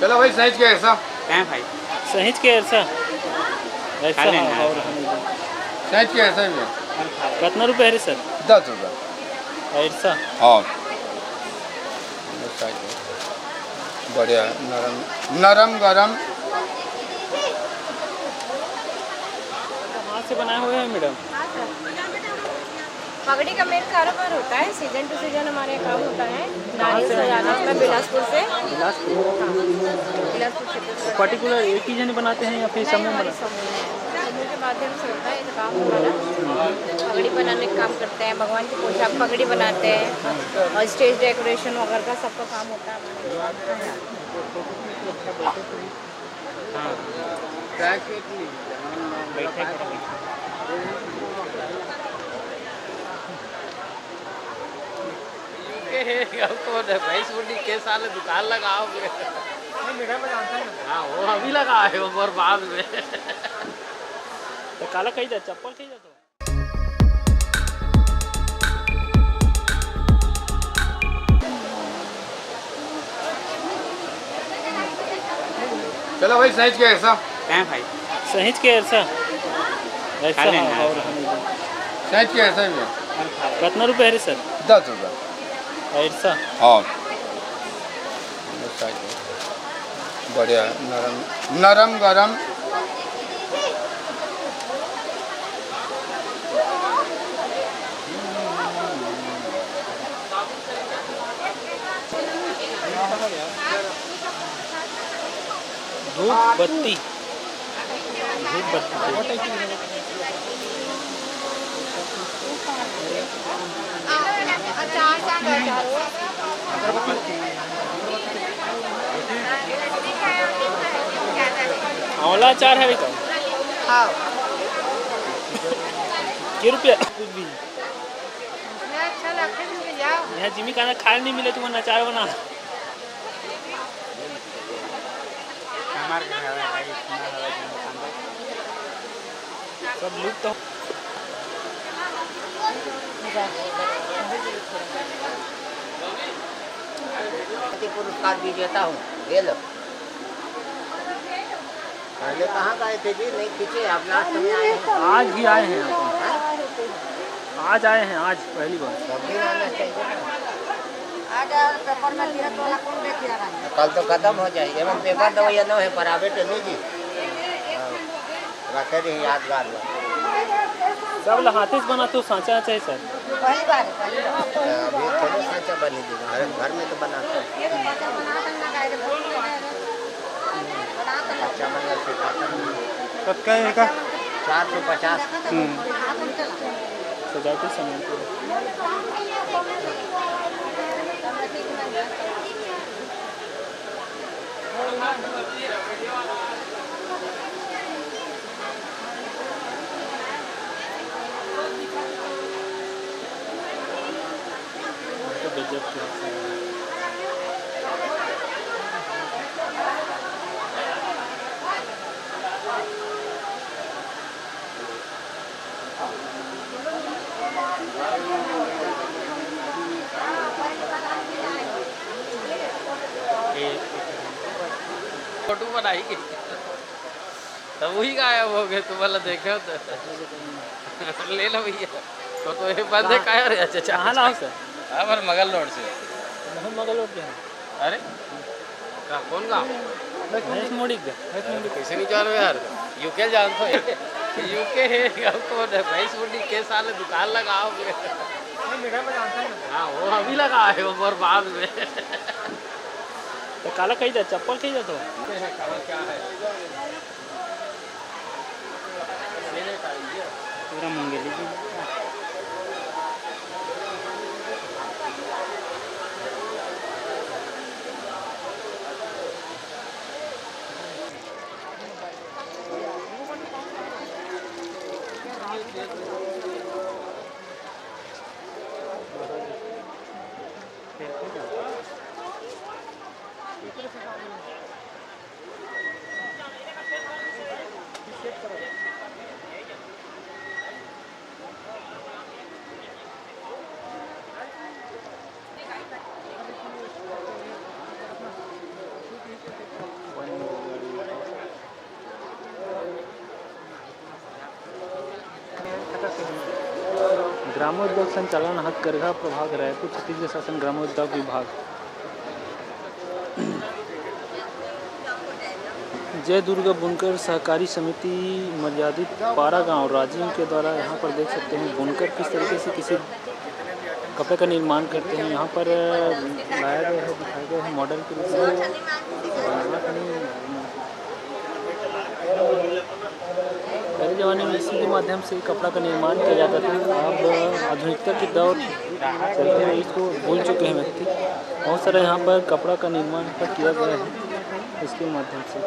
चलो भाई सहीज के ऐसा क्या भाई सहीज के ऐसा ऐसा खा लेना। और सहीज के ऐसा भी है कितना रुपये है रे सर 10 रुपये ऐसा हाँ बढ़िया है, नरम नरम गरम हाथ से बनाए हुए हैं मैडम। हाँ सर, पगड़ी का मेन कारोबार होता है, सीजन टू सीजन हमारे यहाँ काम होता है। नारियल सजाना में बिलासपुर से, बिलासपुर बिलासपुर क्षेत्र से पर्टिकुलर एक ही जन बनाते हैं या फिर नहीं, समूह हमारे बना? समूह है। समूह के माध्यम से होता है ये काम हमारा। पगड़ी बनाने का काम करते हैं, भगवान की पोशाक पगड़ी बनाते हैं और स्टेज डेकोरेशन वगैरह का सबका काम होता है हमारे। भाई सूटी के साल दुकान लगाओगे? हाँ वो अभी लगा है वो बाद में। तो काला कही जा चप्पल कही जा तो चलो भाई सहीज के ऐसा क्या भाई सहीज के ऐसा ऐसा खा लेना। और सहीज के ऐसा भी है कितना रुपये है रे सर 10 रुपये ऐसा हाँ बढ़िया है, नरम नरम गरम धूप बत्ती धूप बत्ती आंवला अचार है तो हाँ, के रुपया कुछ भी अच्छा लगता है, जाओ। यहाँ जिमी खाना खाने नहीं मिले तुम्हें अचार बना सब लुक तो पुरस्कार विजेता हूँ, ले लो। पहले कहाँ गए थे जी? नहीं खींचे, आप लास्ट में आए हैं। आज ही आए हैं आज आए हैं आज पहली बार सब दिन आना चाहिए ना। पेपर में दिया तो कौन देखिएगा? कल तो खत्म हो जाएगी। एवं पेपर दो या न है प्राइवेट है नहीं जी। रखे रही यादगार में। सब लोग हाथे से बना तो सांचा चाहिए सर पहली बार है, पहली बार। अभी थोड़ा सांचा बनी थी, घर में तो बनाते हैं। ये तो बच्चा बना कर ना खाए थे, बहुत बढ़िया है। बना कर ना अच्छा बना सिखाता हूँ। कब क्या है का 450। सजावटी सामान को गजब की फोटो बनाई की तब वही गायब हो गए तुम्हारा देखे हो तो ले लो भैया तो ये बंद है क्या रे अच्छा कहाँ लाओ सर हमारे मगल रोड से मगल लोग क्या अरे का कौन गाँव है मोड़ी का कैसे नहीं जान यार यूके जानते हो यूके है गाँव कौन है भाई सूटी के साल दुकान लगाओगे? हाँ वो अभी लगा है वो बाद में। तो काला कही जा चप्पल कही जा तो क्या है पूरा मंगेली जी ग्रामोद्योग संचालन हथकरघा प्रभाग रायपुर छत्तीसगढ़ शासन ग्रामोद्योग विभाग। जय दुर्गा बुनकर सहकारी समिति मर्यादित पारा गांव राजीव के द्वारा यहाँ पर देख सकते हैं बुनकर किस तरीके से किसी कपड़े का निर्माण करते हैं। यहाँ पर लाया गया है, दिखाया गया है मॉडल के रूप में। पहले ज़माने में इसी के माध्यम से कपड़ा का निर्माण किया जाता था। अब आधुनिकता के दौर चलते हुए इसको भूल चुके हैं व्यक्ति। बहुत सारा यहाँ पर कपड़ा का निर्माण किया गया है इसके माध्यम से।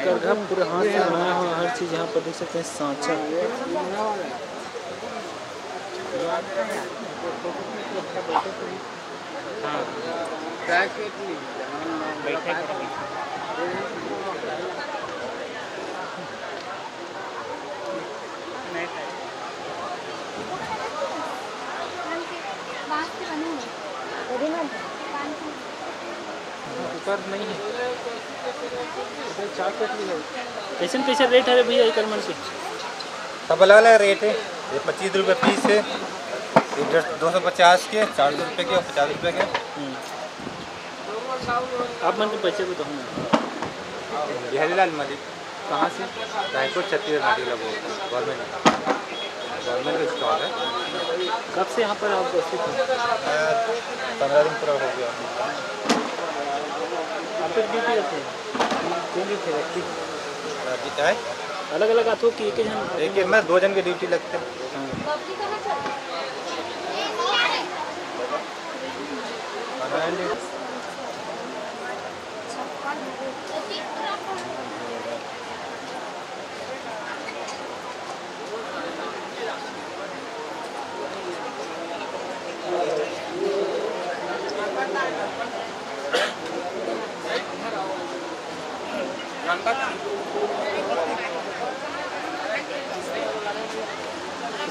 करघा पूरे हाथ से बनाया हुआ हर चीज़ यहाँ पर देख सकते हैं। सांचा नहीं है। कैसे कैसे रेट है भैया एक मन के? सब अलग अलग रेट है। ये 25 रुपये पीस है, ये 250 के, 400 रुपये के और 50 रुपये के। आप मन के पैसे को तो हम बिहारीलाल मलिक। कहाँ से? रायपुर छत्तीसगढ़ घाटी लगो गवर्नमेंट स्टॉल है। कब से यहाँ पर आप उपस्थित हैं? 15 दिन पूरा हो गया। आप फिर ड्यूटी रहते हैं? व्यक्ति है अलग अलग आते हो कि एक ही जन? एक मैं 2 जन की ड्यूटी लगते हैं।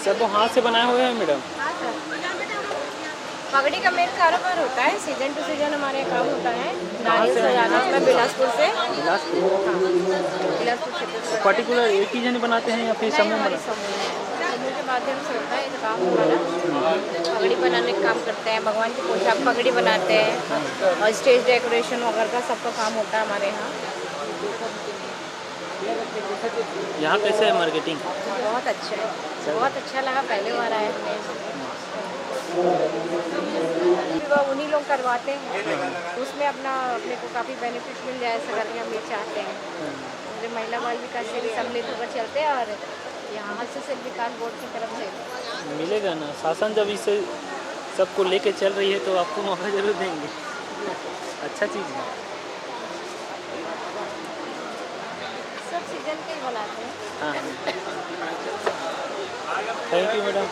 सब वो हाथ से बनाए हुए हैं मैडम? हाँ सर, पगड़ी का मेन कारोबार होता है। सीजन टू सीजन हमारे यहाँ काम होता है। नारियल सजाना होता है बिलासपुर से। बिलासपुर छत्तीसगढ़। पर्टिकुलर एक ही जन बनाते हैं या फिर समूह हमारे बना? समूह है, समूह के माध्यम से होता है ये काम हमारा। पगड़ी बनाने का काम करते हैं, भगवान की पोशाक पगड़ी बनाते हैं और स्टेज डेकोरेशन वगैरह का सबका काम होता है हमारे यहाँ। यहाँ कैसे है मार्केटिंग? बहुत अच्छा है, बहुत अच्छा लगा। पहले बार आए हमें उन्हीं लोग करवाते हैं, उसमें अपने को काफ़ी बेनिफिट मिल जाए ऐसा करके हम ये चाहते हैं। मुझे महिला बाल विकास से भी सम्मिलित होकर चलते हैं और यहाँ हस्तशिल्प विकास बोर्ड की तरफ से मिलेगा ना। शासन जब इसे सबको लेके चल रही है तो आपको मौका जरूर देंगे। अच्छा चीज़ है। सब सीजन के ही बनाते हैं। हाँ, थैंक यू मैडम।